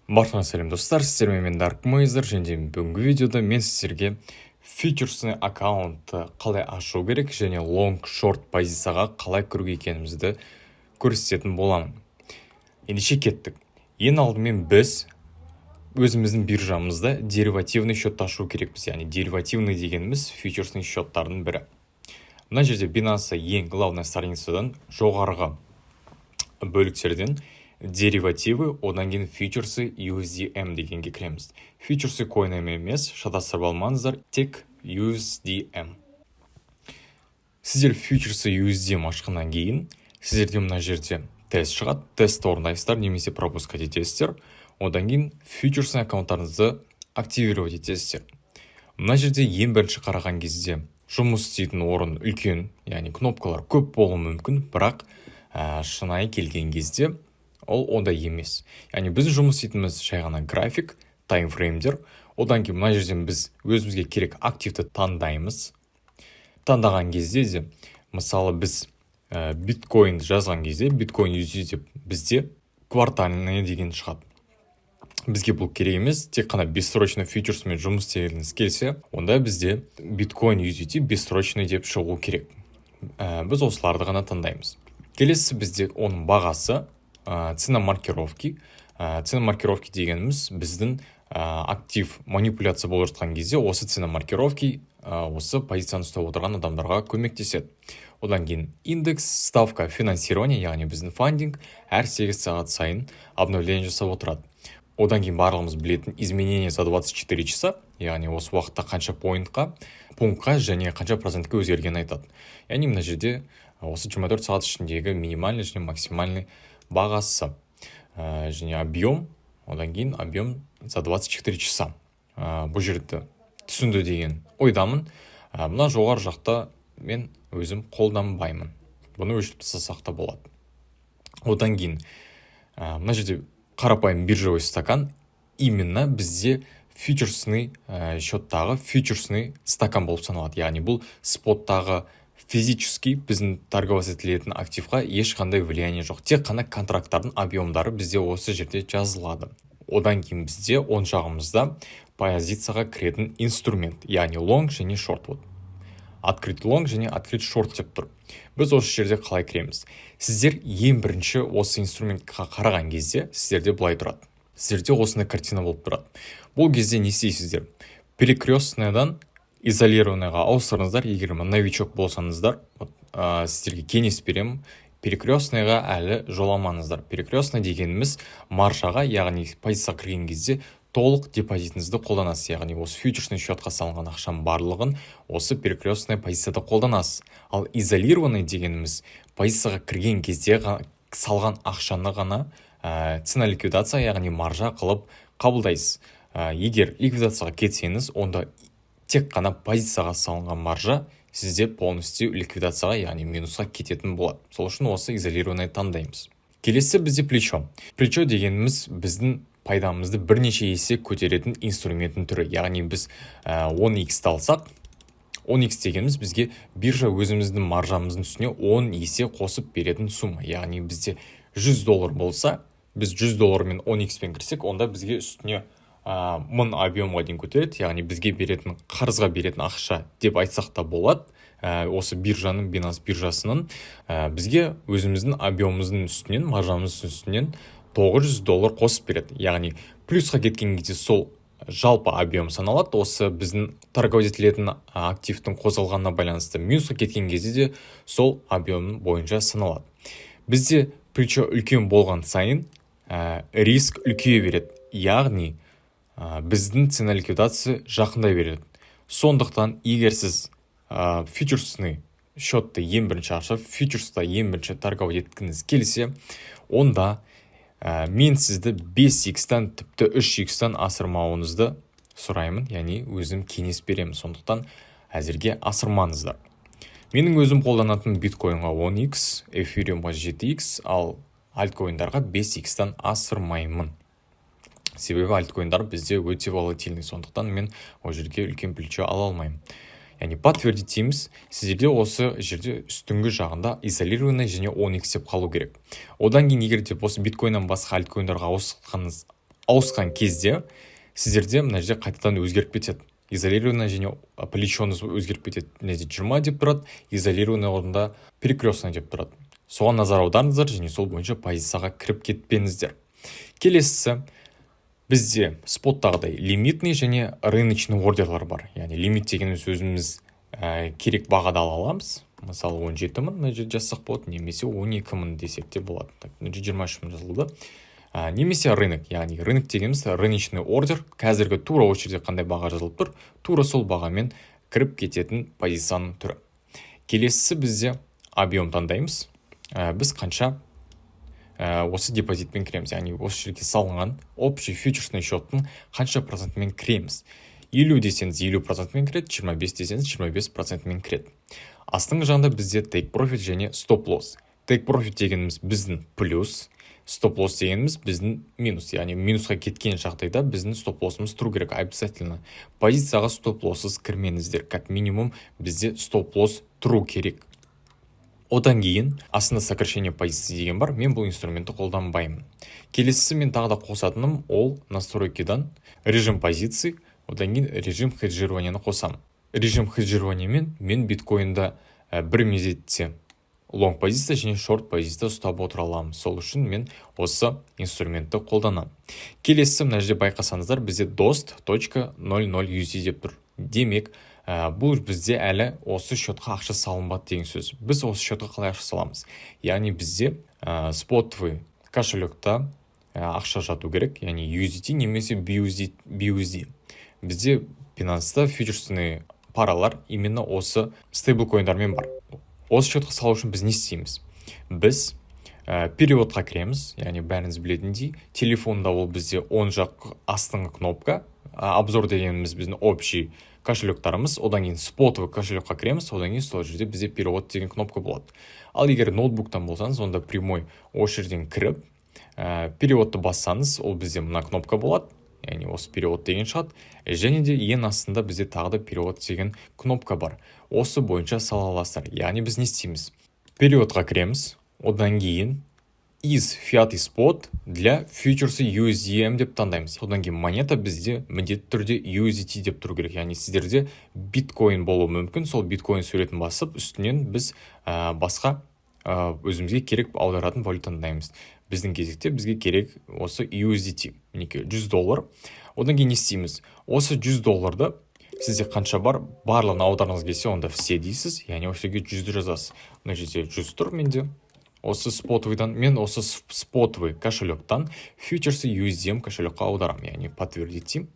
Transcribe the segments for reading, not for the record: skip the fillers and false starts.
Баршаңызға сәлем достар, сіздермен мен Дарк Мейзер, және бүгінгі видеода мен сіздерге фьючерсный аккаунтты қалай ашу керек және лонг шорт позицияға қалай кіруге екенімізді көрсететін боламын. Ендеше кеттік. Ең алдымен біз өзіміздің биржамызда деривативный счет ашу керекпіз. Яғни деривативный дегеніміз фьючерсный счеттардың бірі. Мына жерде Binance ең главный страницадан жоғарғы бөліктерден деривативы, одан кейін фьючерсы USDM дегенге кіреміз. Фьючерсы койнем емес, шатастырып алмаңыздар, тек USDM. Сіздер фьючерсы USDM ашқаннан кейін, сіздерде мына жерде тест шығады, тест орындайсыздар, немесе пропуск етесіздер. Одан кейін фьючерсы аккаунттарыңызды активировать етесіздер. Мына жерде ең бірінші қараған кезде жұмыс істейтін орын үлкен, яғни кнопкалар көп болуы мүмкін, бірақ шынайы келген кезде ол ондай емес. Яғни біз жұмыс істейтініміз жай ғана график, таймфреймдер. Одан кейін мына жерден біз өзімізге керек активті таңдаймыз. Таңдаған кезде де, мысалы біз биткоин жазған кезде, биткоин USD деп бізде квартальный деген шығады. Бізге бұл керек емес, тек қана бессрочный фьючерсмен жұмыс істегіңіз келсе, онда бізде биткоин USD бессрочный деп шығу керек. Біз осыларды ғана таңдаймыз. Келесі бізде оның бағасы, цена маркировки. Цена маркировки дегеніміз біздің актив манипуляция болып жатқан кезде осы цена маркировки осы позицияны ұстап отырған адамдарға көмектеседі. Одан кейін индекс, ставка финансирования, яғни біздің фандинг әр 8 сағат сайын обновление жасап отырады. Одан кейін барлығымыз білетін изменение за 24 часа, яғни осы уақытта қанша пунктқа және қанша процентке өзгерген айтады. Яғни мына жерде осы 24 сағат ішіндегі минимальный және максимальный бағасы және объем, одан кейін объем за 24 часа. Бұл жерді түсінді деген ойдамын. Мына жоғар жақта мен өзім қолданбаймын. Бұны өшіріп тастасақ та болады. Одан кейін мына жерде қарапайым биржевой стакан именно бізде фьючерсный счеттағы фьючерсный стакан болып саналады. Яғни бұл споттағы физически біздің торговать етілетін активқа ешқандай влияние жоқ. Тек қана контракттардың объемдары бізде осы жерде жазылады. Одан кейін бізде оң жағымызда позицияға кіретін инструмент, яғни long және short. Открыт long және открыт short деп тұр. Біз осы жерде қалай кіреміз? Сіздер ең бірінші осы инструментқа қараған кезде сіздерде былай тұрады. Сіздерде осындай картина болып тұрады. Бұл кезде не істейсіздер? Перекрестныйдан изолированныйға ауыстырыңыздар. Егер новичок болсаңыздар, сіздерге кеңес беремін. Перекрестныйға әлі жоламаңыздар. Перекрестный дегеніміз маржаға, яғни позицияға кірген кезде толық депозитіңізді қолданасыз. Яғни осы фьючерсный счетқа салынған ақшам барлығын осы перекрестный позицияда қолданасыз. Ал изолированный дегеніміз позицияға кірген кезде салған ақшаны ғана цена ликвидация, яғни маржа қылып қабылдайсыз. Егер ликвидацияға кетсеңіз, онда тек қана позицияға салынған маржа сізде полностью ликвидацияға, яғни минусқа кететін болады. Сол үшін осы изолированный таңдаймыз. Келесі бізде плечо. Плечо дегеніміз біздің пайдамызды бірнеше есе көтеретін инструменттің түрі. Яғни біз 10x алсақ, 10x дегеніміз бізге биржа өзіміздің маржамыздың үстіне 10 есе қосып беретін сумма. Яғни бізде $100 болса, біз $100 мен 10x пен кірсек, онда бізге үстіне 1000 объемға дейін көтереді. Яғни бізге беретін, қарызға беретін ақша деп айтсақ та болады. Осы биржаның, Binance биржасының бізге өзіміздің объемымыздың үстінен, маржамыздың үстінен $900 қосып береді. Яғни плюсқа кеткен кезде сол жалпы объем саналады. Осы біздің торговать етілетін активтің қозғалғанына байланысты минусқа кеткен кезде де сол объем бойынша саналады. Бізде плечо үлкен болған сайын риск үлкейе береді. Яғни біздің цена ликвидация жақындай береді. Сондықтан егер сіз фьючерсный счетты ең бірінші ашып, фьючерста ең бірінші торговать еткіңіз келсе, онда мен сізді 5x-тан тіпті 3x-тан асырмауыңызды сұраймын, яғни өзім кеңес беремін. Сондықтан әзірге асырмаңыздар. Менің өзім қолданатын биткоинға 10x, эфириумға 7x, ал альткоиндарға 5x-тан асырмаймын. Себебі альткоиндар бізде өте волатильный, сондықтан мен ол жерге үлкен плечо ала алмаймын. Яғни подтвердить дейміз, сіздерде осы жерде үстіңгі жағында изолированный және 10x деп қалу керек. Одан кейін егер де осы биткоиннан басқа альткоиндарға ауысқан кезде сіздерде мына жерде қайтадан өзгеріп кетеді. Изолированный және плечоны өзгеріп кетеді. Мына жерде 20 деп тұрады, изолированный орнында перекрестный деп тұрады. Соған назар аударыңыздар және сол бойынша позицияға кіріп кетпеңіздер. Келесісі, бізде споттағыдай лимитный және рыночный ордерлар бар. Яғни лимит дегеніміз өзіміз керек бағада ала аламыз. Мысалы 17 мың мына жерде жазсақ болады, немесе 12 мың десек те болады. Мына жерде 23 мың жазылды. Немесе рынок, яғни рынок дегеніміз рыночный ордер, қазіргі тура осы жерде қандай баға жазылып тұр, тура сол бағамен кіріп кететін позицияның түрі. Келесісі бізде объем таңдаймыз. Біз қанша осы депозитпен кіреміз, яғни осы жерге салынған общий фьючерсный счеттың қанша процентмен кіреміз. 50 десеңіз 50%-мен кіреді, 25 десеңіз 25%-мен кіреді. Астыңғы жағында бізде take profit және stop loss. Take profit дегеніміз біздің плюс, stop loss дегеніміз біздің минус. Яғни минусқа кеткен жағдайда біздің stop loss'ымыз тұру керек, обязательно. Позицияға stop loss'сыз кірмеңіздер. Как минимум бізде stop loss тұру керек. Одан кейін астында сокращение позиции деген бар. Мен бұл инструментті қолданбаймын. Келесісі мен тағы да қосатыным ол настройкидан режим позиции, одан кейін режим хеджированияны қосам. Режим хеджированиямен мен биткоинда бір мезетте лонг позиция және шорт позиция ұстап отыра аламын. Сол үшін мен осы инструментті қолданам. Келесі мына жерде байқасаңыздар, бізде DOST.00 USD деп тұр. Демек, бұл бізде әлі осы счетқа ақша салынбады деген сөз. Біз осы счетқа қалай ақша саламыз? Яғни бізде спотовый кошелекта ақша жату керек, яғни USD немесе BUSD. Бізде Binance'да фьючерсный паралар именно осы стейблкоиндармен бар. Осы счетқа салу үшін біз не істейміз? Біз переводқа кіреміз, яғни бәріңіз білетіндей, телефонда ол бізде оң жақ астыңғы кнопка, обзор дегеніміз біздің общий кошелектарымыз, одан кейін спотовый кошелекқа кіреміз, одан кейін сол жерде бізде перевод деген кнопка болады. Ал егер ноутбуктан болсаңыз, онда прямой осы жерден кіріп, переводты бассаңыз, ол бізде мына кнопка болады, яғни осы перевод деген шығады, және де ең астында бізде тағы да перевод деген кнопка бар. Осы бойынша сала аласыздар. Яғни біз не істейміз? Переводқа кіреміз, одан кейін из fiat spot для фьючерсы USDM деп таңдаймыз. Одан кейін монета бізде міндетті түрде USDT деп тұру керек. Яғни сіздерде биткоин болуы мүмкін. Сол биткоин суретін басып, үстінен біз басқа өзімізге керек аударатын валютаны таңдаймыз. Біздің кезекте бізге керек осы USDT, мінекей $100. Одан кейін не істейміз? Осы $100 сізде қанша бар, барлығын аударыңыз келсе, онда все дейсіз, яғни осы жерге 100-ді жазасыз. Мына жерде 100 тұр менде. Осы спотовыйдан, мен осы спотовый кошелектан фьючерсы USDM кошелекқа аударам, яғни подтвердить.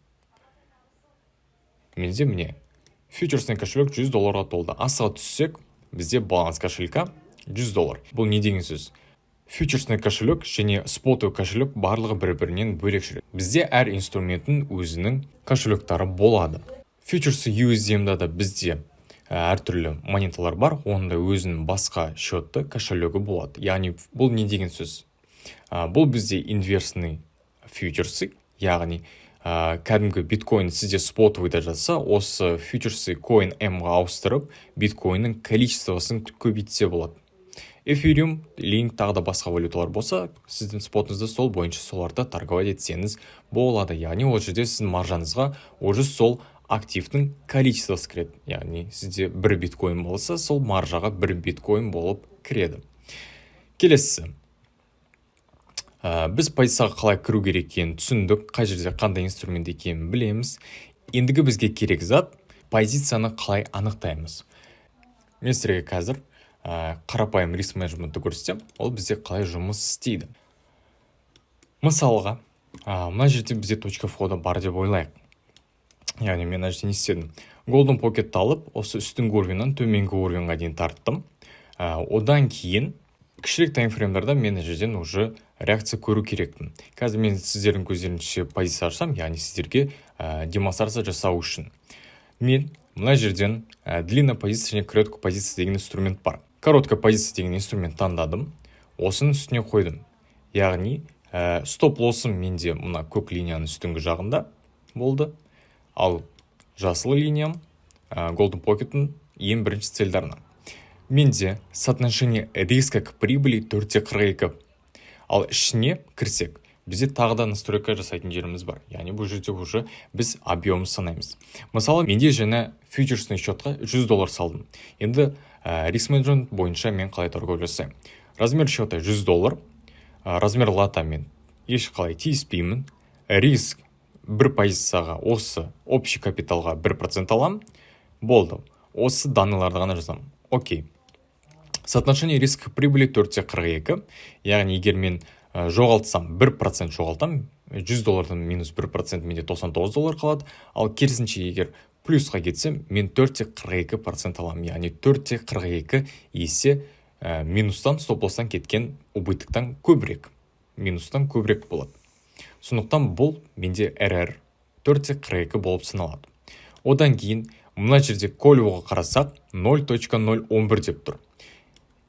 Менде міне фьючерсный кошелек $100 толды. Асыға түссек, бізде баланс кошелька $100. Бұл не деген сөз? Фьючерсный кошелек және спотовый кошелек барлығы бір-бірінен бөлек жүреді. Бізде әр инструменттің өзінің кошелектары болады. Фьючерсы USDM-да да бізде әртүрлі монеталар бар, онда өзінің басқа счетты кошелегі болады. Яғни бұл не деген сөз? Бұл бізде инверсный фьючерсы, яғни кәдімгі биткоин сізде спотовыйда жатса, осы фьючерсы coin M-ға ауыстырып, биткоиннің количествосын көбейтсе болады. Эфириум, линк, тағы да басқа валюталар болса, сіздің спотыңызды сол бойынша соларды торговать етсеңіз болады. Яғни ол жерде сіздің маржаңызға уже сол активтің количествосы кіреді. Яғни сізде бір биткоин болса, сол маржаға бір биткоин болып кіреді. Келесі. Біз позицияға қалай кіру керек екенін түсіндік, қай жерде қандай инструмент екенін білеміз. Ендігі бізге керек зат позицияны қалай анықтаймыз. Мен сіздерге қазір қарапайым риск менеджментті көрсетем, ол бізде қалай жұмыс істейді. Мысалға, мына жерде бізде точка входа бар деп ойлайық. Яғни мен мына жерде не істедім? Golden Pocket'ті алып, осы үстіңгі уровеньнен төменгі уровеньға дейін тарттым. Одан кейін кішірек таймфреймдарда мен жерден уже реакция көру керекпін. Қазір мен сіздердің көздерінше позиция ашсам, яғни сіздерге демонстрация жасау үшін. Мен мына жерден длинная позиция және короткая позиция деген инструмент бар. Короткая позиция деген инструмент таңдадым, осының үстіне қойдым. Яғни стоп-лоссым менде мына көк линияның үстіңгі жағында болды. Ал жасыл линиям Golden Pocket'ın ең бірінші цельдарына. Менде соотношение риска к прибыли 4:42. Ал ішіне кірсек, бізде тағы да настройка жасайтын жеріміз бар. Яғни бұл жерде уже біз объем санаймыз. Мысалы, менде жаңа фьючерсный счетқа $100 салдым. Енді риск менеджмент бойынша мен қалай торговля жасаймын. Размер счета $100, размер лота мен ешқалай тиіспеймін. Риск бір позицияға осы общий капиталға 1% аламын. Болды. Осы данныйларды ғана жазамын. Окей. Соотношение риска прибыли 4:42. Яғни егер мен жоғалтсам 1% жоғалтам, $100 минус 1% менде $99 қалады. Ал керісінше егер плюсқа кетсем, мен 4:42% аламын. Яғни 4:42 есе минустан, стоп-лосстан кеткен убытықтан көбірек. Минустан көбірек болады. Сондықтан бұл менде RR 4:42 болып саналады. Одан кейін мына жерде колевоға қарасақ 0.011 деп тұр.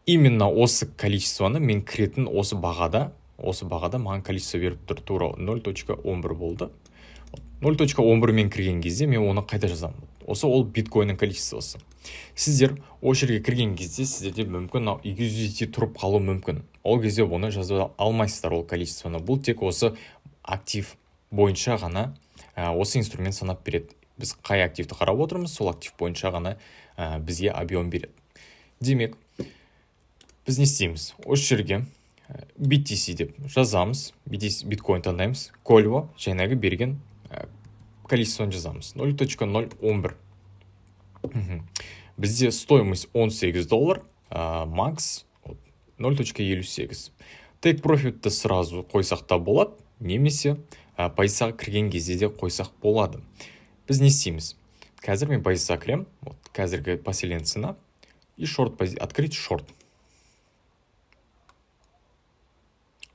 Именно осы количествоны мен кіретін осы бағада маған количество беріп тұр. Тура 0.11 болды. 0.11 мен кірген кезде мен оны қайда жазамын? Осы ол биткоиннің количествосы. Сіздер о жерге кірген кезде сіздерде мүмкін USDT тұрып қалу мүмкін. Ол кезде оны жаза алмайсыздар ол количествоны. Бұл тек осы актив бойынша ғана осы инструмент санап береді. Біз қай активті қарап отырмыз, сол актив бойынша ғана бізге объем береді. Демек, біз не істейміз? Осы жерге BTC деп жазамыз, биткоин таңдаймыз, Колево жаңағы берген количествоны жазамыз. 0.011. Бізде стоимость $18, макс $0.58. Take profit'ті сразу қойсақ та болады, немесе позицияға кірген кезде де қойсақ болады. Біз не істейміз? Қазір мен позицияға кірем, қазіргі последняя цена, и открыть шорт.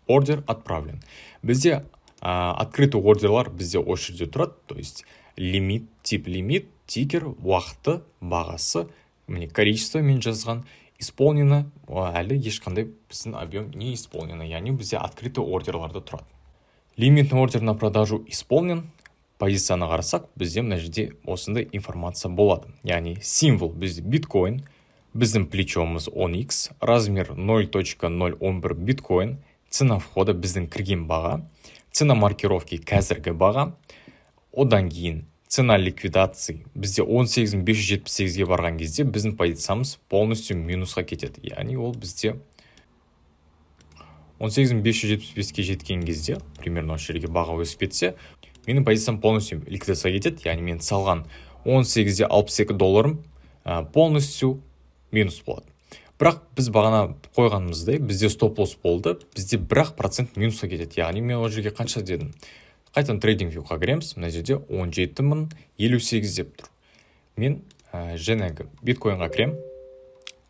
Ордер отправлен. Бізде открытый ордерлар бізде осы жерде тұрады, то есть лимит, тип лимит, тикер, уақыты, бағасы, міне количество мен жазған, исполнено, әлі ешқандай біздің объем не исполнено, яғни бізде открытый ордерларды тұрады. Лимитный ордер на продажу исполнен, позицияны қарасақ, бізде мына жерде осындай информация болады. Яғни символ бізде биткоин, біздің плечомыз 10x, размер 0.011 биткоин, цена входа біздің кірген баға, цена маркировки қазіргі баға, одан кейін цена ликвидации бізде 18578-ге барған кезде біздің позициямыз полностью минусқа кетеді. Яғни ол бізде 18575-ге жеткен кезде, примерно осы жерге баға өсіп кетсе, менің позициям полностью ликвидацияға кетеді. Яғни мен салған $18.62 полностью минус болады. Бірақ біз бағана қойғанымыздай, бізде стоп-лосс болды, бізде 1% минусқа кетеді. Яғни мен ол жерге қанша дедім? Қайтадан трейдинг вьюға кіреміз, мына жерде 17.058 деп тұр. Мен жаңағы биткоинға кірем,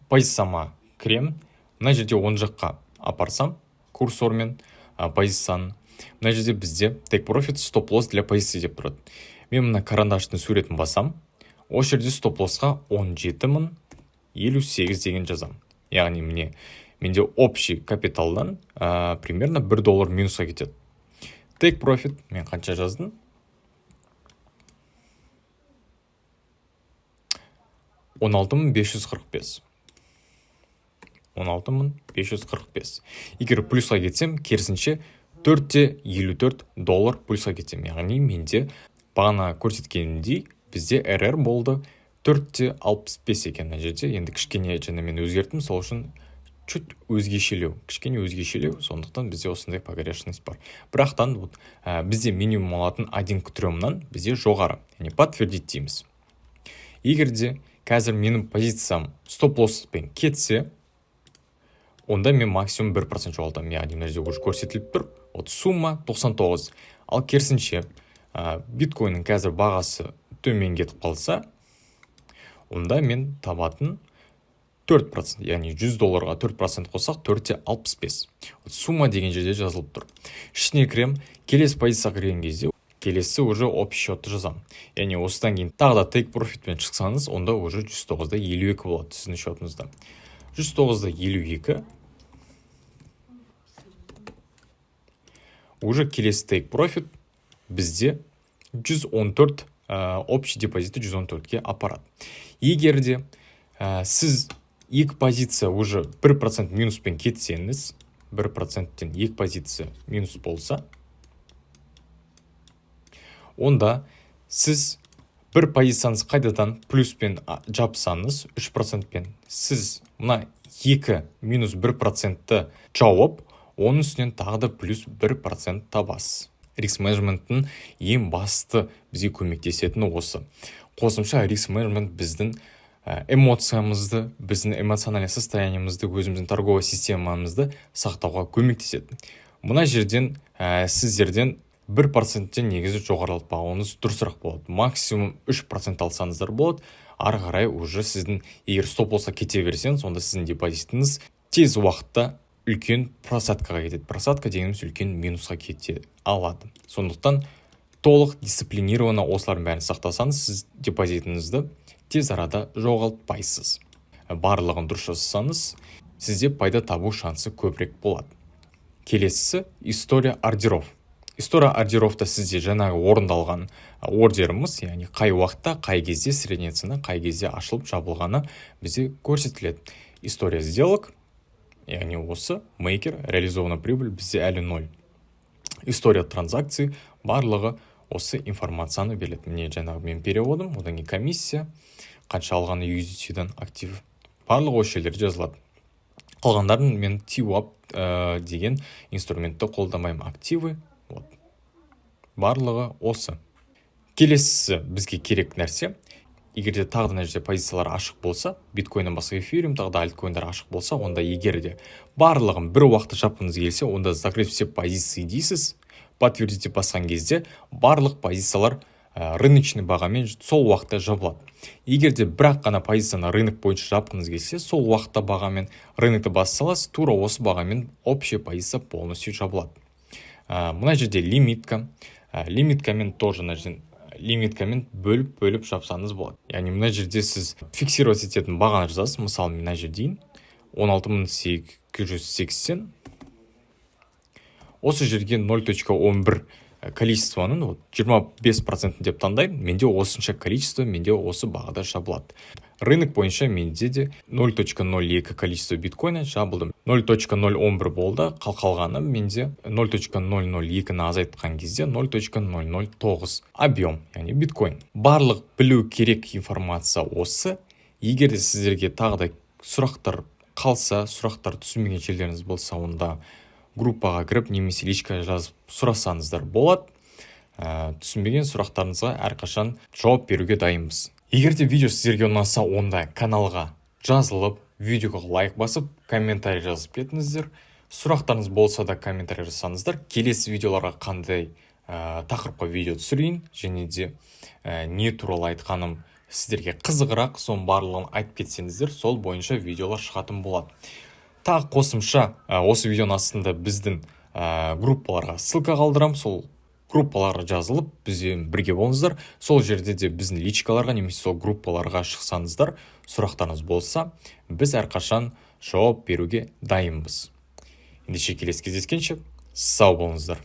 позицияма кірем, мына жерде оң жаққа апарсам, курсормен позицияны. Мына жерде бізде take profit, стоп-лосс для позиции деп тұрады. Мен мына карандаштың суретін басам, осы жерде стоп-лоссқа 17.058 деген жазам. Яғни менде общий капиталдан примерно $1 минусқа кетеді. Take profit мен қанша жаздым? 16.545. 16.545. Егер плюсқа кетсем, керісінше $4.54 плюсқа кетсем. Яғни менде бағана көрсеткенімдей бізде RR болды 4.65 екен мына жерде. Енді кішкене және мен өзгерттім, сол үшін чуть өзгешелеу, сондықтан бізде осындай погрешность бар. Бірақтан бізде минимум алатын 1 к 3-нан бізде жоғары, яғни подтвердить дейміз. Егерде қазір менің позициям стоп-лосспен кетсе, онда мен максимум 1% жоғалтам. Яғни мына жерде уже көрсетіліп тұр. Сумма 99. Ал керісінше биткоиннің қазір бағасы төмен кетіп қалса, онда мен табатын 4%, яғни $100-ға 4% қосақ 4.65. Сумма деген жерде жазылып тұр. Ішіне кірем, келесі позицияға кірген кезде, келесі уже общий счетты жазам. Яғни осыдан кейін тағы да take profitпен шықсаңыз, онда уже 109.52 болады сіздің счетыңызда. 109.52 уже келесі take profit бізде 114 общий депозиті 114-ке апарады. Егерде сіз екі позиция уже 1% минуспен кетсеңіз, 1%-тен екі позиция минус болса, онда сіз бір позицияңыз қайтадан плюспен жапсаңыз 3%пен, сіз мына 2 минус 1%-ті жауып, оның үстінен тағы да плюс 1% табасыз. Риск менеджменттің ең басты бізге көмектесетіні осы. Қосымша риск менеджмент біздің эмоциямызды, біздің эмоциональный состояниемізді, өзіміздің торговый системамызды сақтауға көмектеседі. Мына жерден сіздерден 1%-тен негізі жоғарылатпауыңыз дұрысырақ болады. Максимум 3% алсаңыздар болады. Ары қарай уже сіздің, егер стоп болса кете берсеңіз, онда сіздің депозитіңіз тез уақытта үлкен просадкаға кетеді. Просадка дегеніміз үлкен минусқа кете алады. Сондықтан толық дисциплинированно осылардың бәрін сақтасаңыз, сіз депозитіңізді тез арада жоғалтпайсыз. Барлығын дұрыс жасасаңыз, сізде пайда табу шансы көбірек болады. Келесісі история ордеров. История ордеровта сізде жаңағы орындалған ордеріміз, яғни қай уақытта, қай кезде средняя цена, қай кезде ашылып жабылғаны бізде көрсетіледі. История сделок, яғни осы мейкер, реализована прибыль бізде әлі 0. История транзакций, барлығы осы информацияны беріледі. Міне жаңағы мен переводым, одан кейін комиссия, қанша алғаны USDT-дан актив. Барлығы осы жерлерде жазылады. Қалғандарын мен TWAP деген инструментті қолдамаймын. Активы, барлығы осы. Келесісі бізге керек нәрсе. Егер де тағы да позициялар ашық болса, биткойннан басқа эфириум, тағы да альткойндар ашық болса, онда егер де барлығын бір уақытта жапқыңыз келсе, онда закрыть все позиции дейсіз. Подтвердите басқан кезде барлық позициялар рыночный бағамен сол уақытта жабылады. Егер де бірақ қана позицияны рынок бойынша жапқыңыз келсе, сол уақытта бағамен рынокты бассалас, тура осы бағамен общая позиция полностью жабылады. Мына жерде лимитка. Лимиткамен тоже лимиткамен бөліп жапсаңыз болады. Яғни мына жерде сіз фиксировать ететін бағаны жазасыз. Мысалы, мына жерден 16880. Осы жерге 0.11 количествоның 25% деп таңдаймын. Менде осынша количество, менде осы бағада жабылады. Рынок бойынша менде де 0.02 количество биткойна жабылды. 0.011 болды, қалғаны менде 0.002-ні азайтқан кезде 0.009 объем, яғни биткойн. Барлық білу керек информация осы. Егер де сіздерге тағы да сұрақтар қалса, сұрақтар түсінбеген жерлеріңіз болса, онда группаға кіріп, немесе личка жазып сұрасаңыздар болады. Түсінбеген сұрақтарыңызға әрқашан жауап беруге дайынбыз. Егер де видео сіздерге ұнаса, онда каналға жазылып, видеоға лайк басып, комментарий жазып кетіңіздер. Сұрақтарыңыз болса да комментарий жасаңыздар. Келесі видеоларға қандай тақырыпқа видео түсірейін, және де не туралы айтқаным сіздерге қызығырақ, соның барлығын айтып кетсеңіздер, сол бойынша видеолар шығатын болады. Тағы қосымша осы видеоның астында біздің группаларға ссылка қалдырам, сол группаларға жазылып, бізбен бірге болыңыздар. Сол жерде де біздің личкаларға, немесе сол группаларға шықсаңыздар, сұрақтарыңыз болса, біз әрқашан жауап беруге дайынбыз. Ендеше келесі кездескенше сау болыңыздар.